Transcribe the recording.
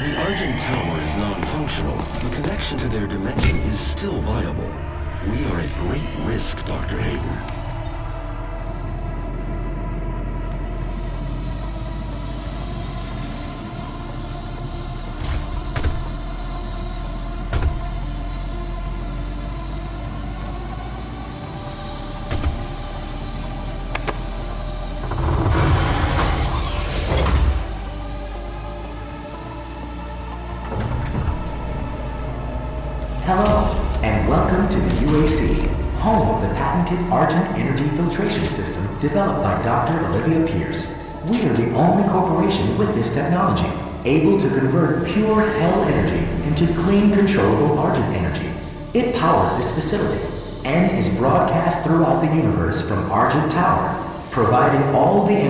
the Argent Tower is non-functional, the connection to their dimension is still viable. We are at great risk, Dr. Hayden. Hello, and welcome to the UAC, home of the patented Argent Energy Filtration System developed by Dr. Olivia Pierce. We are the only corporation with this technology, able to convert pure hell energy into clean, controllable Argent energy. It powers this facility and is broadcast throughout the universe from Argent Tower, providing all the energy